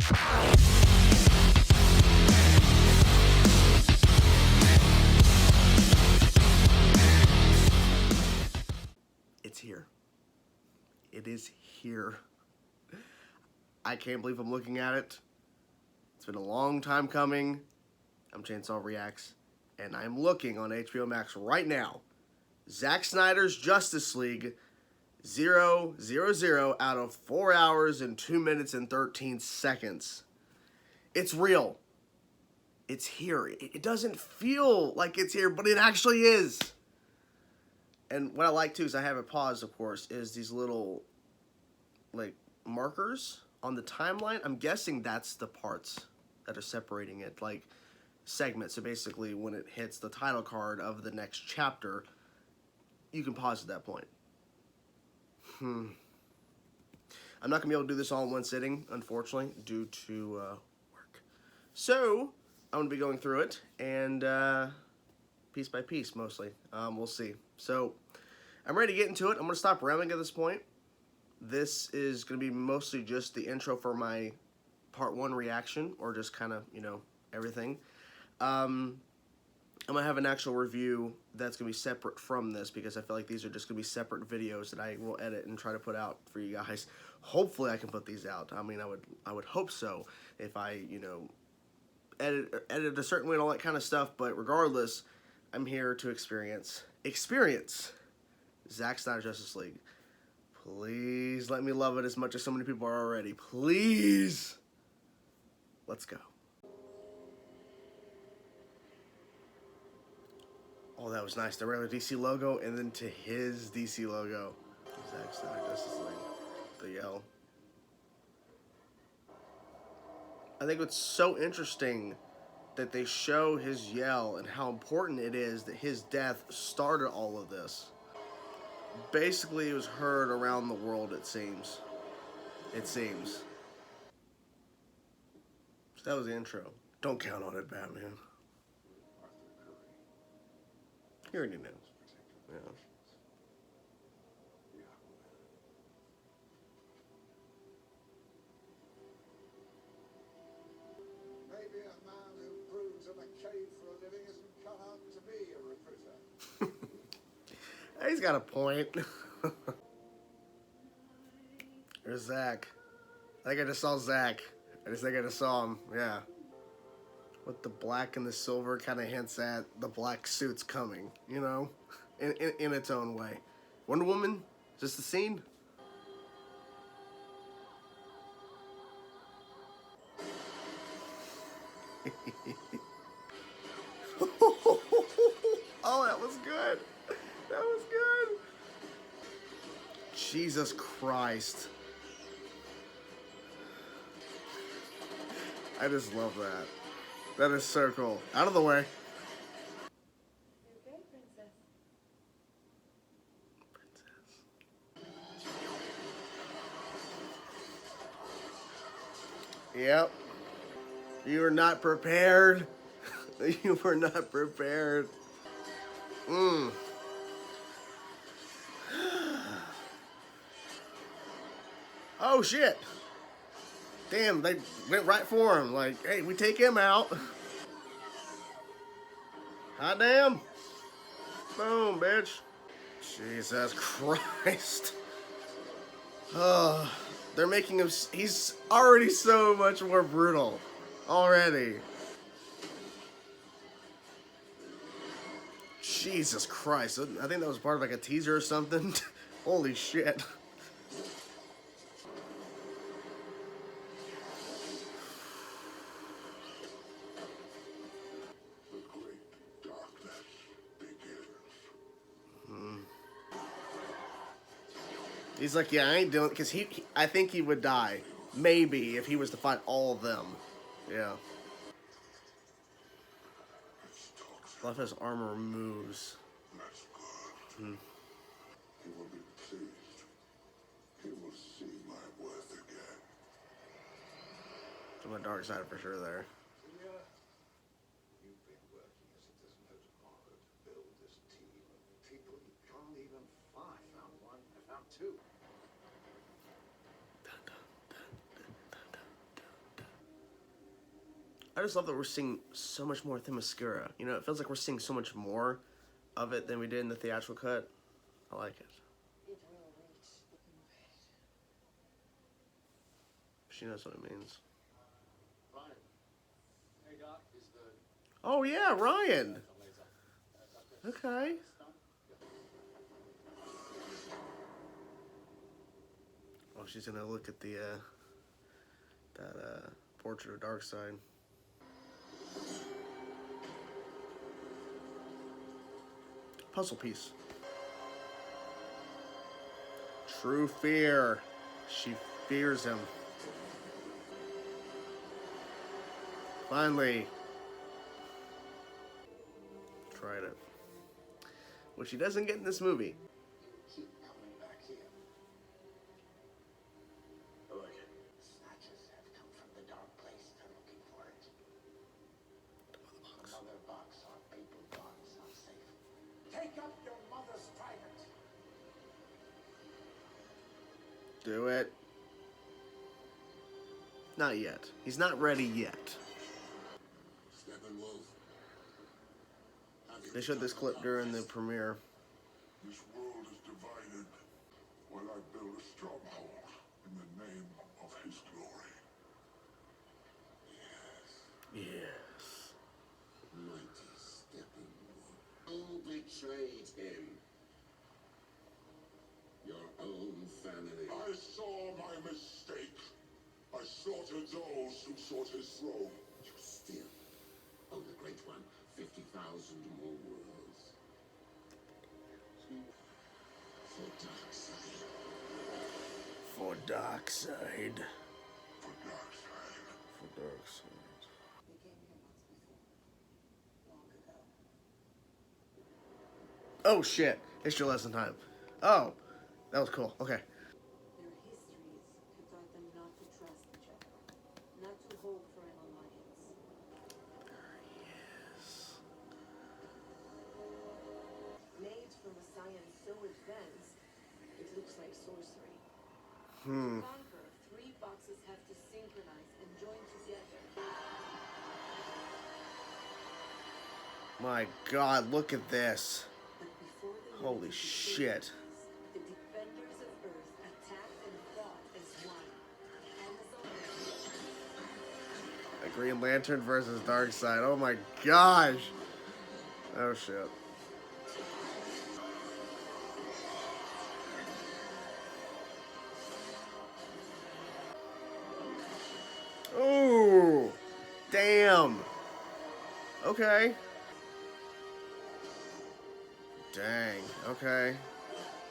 It's here. It is here. I can't believe I'm looking at it. It's been a long time coming. I'm Chainsaw Reacts, and I'm looking on HBO Max right now. Zack Snyder's Justice League 000 out of 4 hours and 2 minutes and 13 seconds. It's real. It's here. It doesn't feel like it's here, but it actually is. And what I like too is I have it paused, of course, is these little like markers on the timeline. I'm guessing that's the parts that are separating it, like segments. So basically when it hits the title card of the next chapter, you can pause at that point. I'm not gonna be able to do this all in one sitting, unfortunately, due to work. So I'm gonna be going through it, and piece by piece mostly. We'll see. So I'm ready to get into it. I'm gonna stop rambling at this point. This is gonna be mostly just the intro for my part 1 reaction, or just kind of, you know, everything. I'm gonna have an actual review that's gonna be separate from this, because I feel like these are just gonna be separate videos that I will edit and try to put out for you guys. Hopefully I can put these out. I mean, I would hope so, if I, you know, edit a certain way and all that kind of stuff. But regardless, I'm here to experience Zack Snyder Justice League. Please let me love it as much as so many people are already. Please. Let's go. Oh, that was nice. The regular DC logo, and then to his DC logo. Zack Snyder Justice League. The yell. I think what's so interesting that they show his yell and how important it is that his death started all of this. Basically, it was heard around the world, it seems. It seems. So that was the intro. Don't count on it, Batman. He already knows. Yeah. Maybe a man who broods in a cave for a living isn't cut out to be a recruiter. He's got a point. There's Zack. I think I just saw Zack. I just saw him. Yeah. What the black and the silver kind of hints at the black suit's coming, you know, in its own way. Wonder Woman, is this the scene? Oh, that was good. That was good. Jesus Christ. I just love that. That is so cool. Out of the way. Okay, princess. Yep. You were not prepared. You were not prepared. Oh shit. Damn, they went right for him. Like, hey, we take him out. Hot damn. Boom, bitch. Jesus Christ. They're making him, he's already so much more brutal. Already. Jesus Christ. I think that was part of like a teaser or something. Holy shit. He's like, yeah, I ain't doing it, because I think he would die. Maybe, if he was to fight all of them. Yeah. Love his armor moves. He will be pleased. He will see my worth again. To my dark side for sure there. You've been working as if there's no tomorrow to build this team of people you can't even find. I found one. I found two. just love that we're seeing so much more Themyscira. You know, it feels like we're seeing so much more of it than we did in the theatrical cut. I like it. She knows what it means. Ryan. Hey, Doc. Is the... Oh, yeah, Ryan. Okay. Oh, she's gonna look at the, portrait of Darkseid. Puzzle piece. True fear. She fears him. Finally. Tried it. Which he doesn't get in this movie. Keep coming back here. I like it. Snatchers have come from the dark place. They're looking for it. The mother box. Our people gone is not safe. Take up your mother's trident. Do it. Not yet. He's not ready yet. Steppenwolf. They showed this clip during the premiere. This world is divided while I build a stronghold in the name of his glory. Yes. Yes. Mighty Steppenwolf. Who betrayed him? Your own family. I saw my mistake. I slaughtered those who sought his throne. You still owe the Great One 50,000 more worlds. For Darkseid. For Darkseid. For Darkseid. For Darkseid. They came here once before, long ago. Oh shit. It's your lesson time. Oh. That was cool. Okay. Their histories had taught them not to trust each other, not to hope for an alliance. Yes. Made from a science so advanced, it looks like sorcery. Hmm. To conquer, 3 boxes have to synchronize and join together. My God, look at this. But before they Holy could be shit. synchronized, the defenders of Earth attacked and fought as one. Amazon. A Green Lantern versus Darkseid. Oh my gosh. Oh shit. Oh, damn. Okay. Dang. Okay.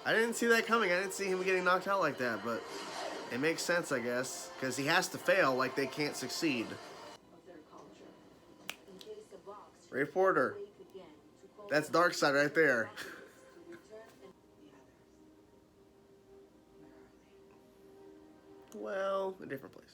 I didn't see that coming. I didn't see him getting knocked out like that, but it makes sense, I guess, because he has to fail like they can't succeed. Of their culture. In case the box should Reporter. wake again to call That's for Darkseid right there. populace to return and the others. Where are they? Well, in different places.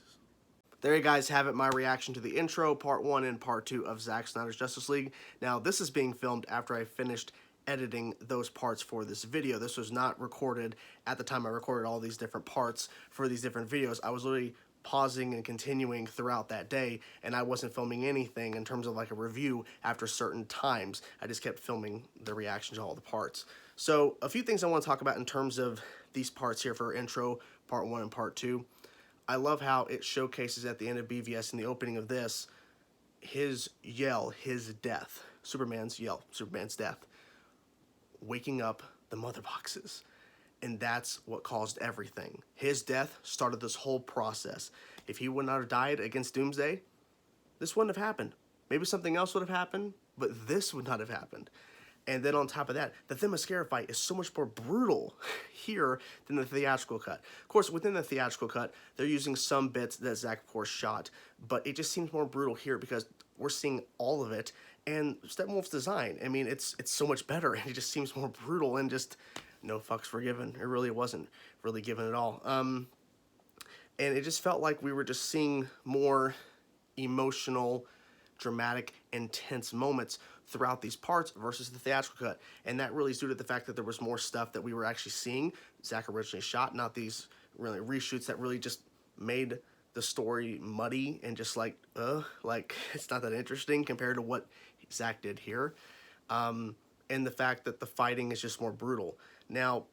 There you guys have it, my reaction to the intro, part 1 and part 2 of Zack Snyder's Justice League. Now, this is being filmed after I finished editing those parts for this video. This was not recorded at the time I recorded all these different parts for these different videos. I was literally pausing and continuing throughout that day, and I wasn't filming anything in terms of like a review after certain times. I just kept filming the reaction to all the parts. So, a few things I want to talk about in terms of these parts here for intro, part 1 and part 2. I love how it showcases at the end of BVS in the opening of this, his yell, his death, Superman's yell, Superman's death, waking up the mother boxes. And that's what caused everything. His death started this whole process. If he would not have died against Doomsday, this wouldn't have happened. Maybe something else would have happened, but this would not have happened. And then on top of that, the Themyscira fight is so much more brutal here than the theatrical cut. Of course, within the theatrical cut, they're using some bits that Zack, of course, shot, but it just seems more brutal here because we're seeing all of it. And Steppenwolf's design, I mean, it's so much better, and it just seems more brutal and just no fucks forgiven. It really wasn't really given at all. And it just felt like we were just seeing more emotional, dramatic, intense moments throughout these parts versus the theatrical cut. And that really is due to the fact that there was more stuff that we were actually seeing Zack originally shot, not these really reshoots that really just made the story muddy and just like it's not that interesting compared to what Zack did here. And the fact that the fighting is just more brutal. Now,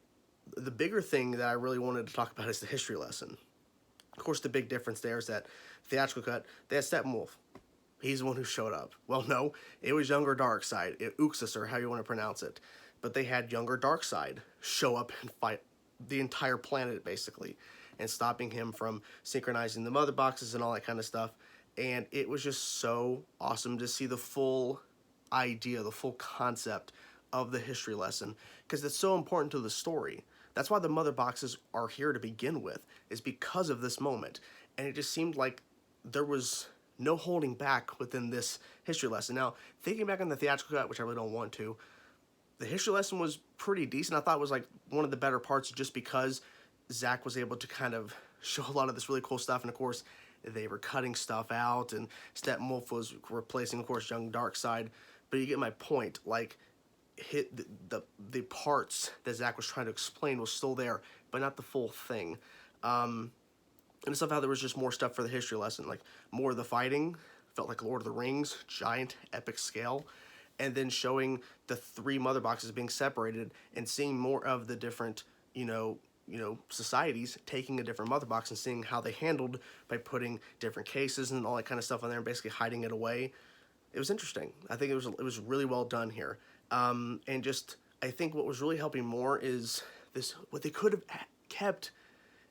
the bigger thing that I really wanted to talk about is the history lesson. Of course, the big difference there is that theatrical cut, they had Steppenwolf. He's the one who showed up. Well, no, it was younger Darkseid, Uxas, or how you want to pronounce it. But they had younger Darkseid show up and fight the entire planet, basically, and stopping him from synchronizing the mother boxes and all that kind of stuff. And it was just so awesome to see the full idea, the full concept of the history lesson, because it's so important to the story. That's why the mother boxes are here to begin with, is because of this moment. And it just seemed like there was no holding back within this history lesson. Now, thinking back on the theatrical cut, which I really don't want to, the history lesson was pretty decent. I thought it was like one of the better parts just because Zack was able to kind of show a lot of this really cool stuff. And of course, they were cutting stuff out, and Steppenwolf was replacing, of course, young Darkseid. But you get my point. Like, the parts that Zack was trying to explain was still there, but not the full thing. And stuff how there was just more stuff for the history lesson, like more of the fighting, felt like Lord of the Rings, giant, epic scale, and then showing the 3 mother boxes being separated and seeing more of the different, societies taking a different mother box and seeing how they handled by putting different cases and all that kind of stuff on there and basically hiding it away. It was interesting. I think it was really well done here. And just, I think what was really helping more is this, what they could have kept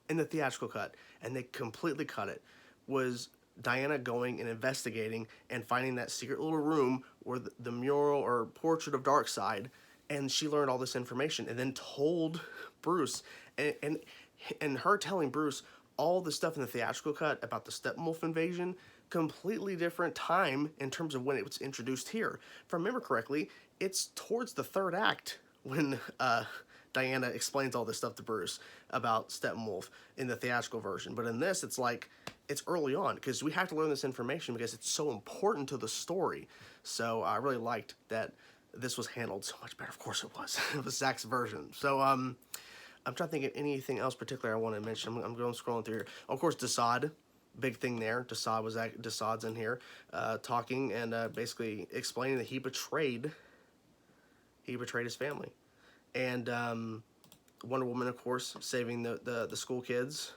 in the theatrical cut, and they completely cut it, was Diana going and investigating and finding that secret little room where the mural or portrait of Darkseid, and she learned all this information and then told Bruce, and her telling Bruce all the stuff in the theatrical cut about the Steppenwolf invasion, completely different time in terms of when it was introduced here. If I remember correctly, it's towards the 3rd act when Diana explains all this stuff to Bruce about Steppenwolf in the theatrical version. But in this, it's like, it's early on, because we have to learn this information because it's so important to the story. So I really liked that this was handled so much better. Of course it was. It was Zack's version. So I'm trying to think of anything else particular I want to mention. I'm going scrolling through here. Of course, Desaad, big thing there. Desaad's in here talking and basically explaining that he betrayed his family. And Wonder Woman, of course, saving the school kids.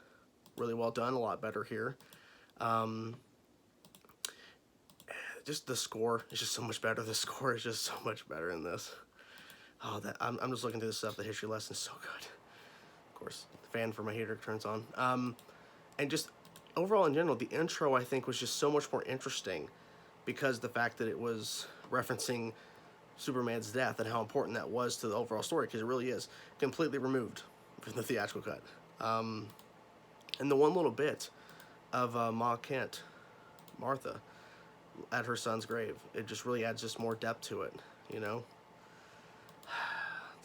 Really well done. A lot better here. Just the score is just so much better. The score is just so much better in this. Oh, I'm just looking through this stuff. The history lesson is so good. Of course, the fan for my hater turns on. And just overall in general, the intro I think was just so much more interesting because the fact that it was referencing Superman's death and how important that was to the overall story, because it really is completely removed from the theatrical cut. And the one little bit of Martha, at her son's grave, it just really adds just more depth to it, It's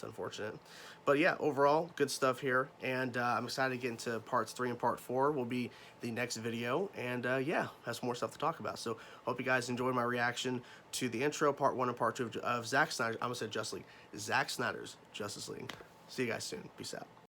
unfortunate. But yeah, overall, good stuff here, and I'm excited to get into parts 3 and part 4 will be the next video, and yeah, has more stuff to talk about. So hope you guys enjoyed my reaction to the intro, part 1 and part 2 of Zack Snyder's, I almost said Justice League, Zack Snyder's Justice League. See you guys soon. Peace out.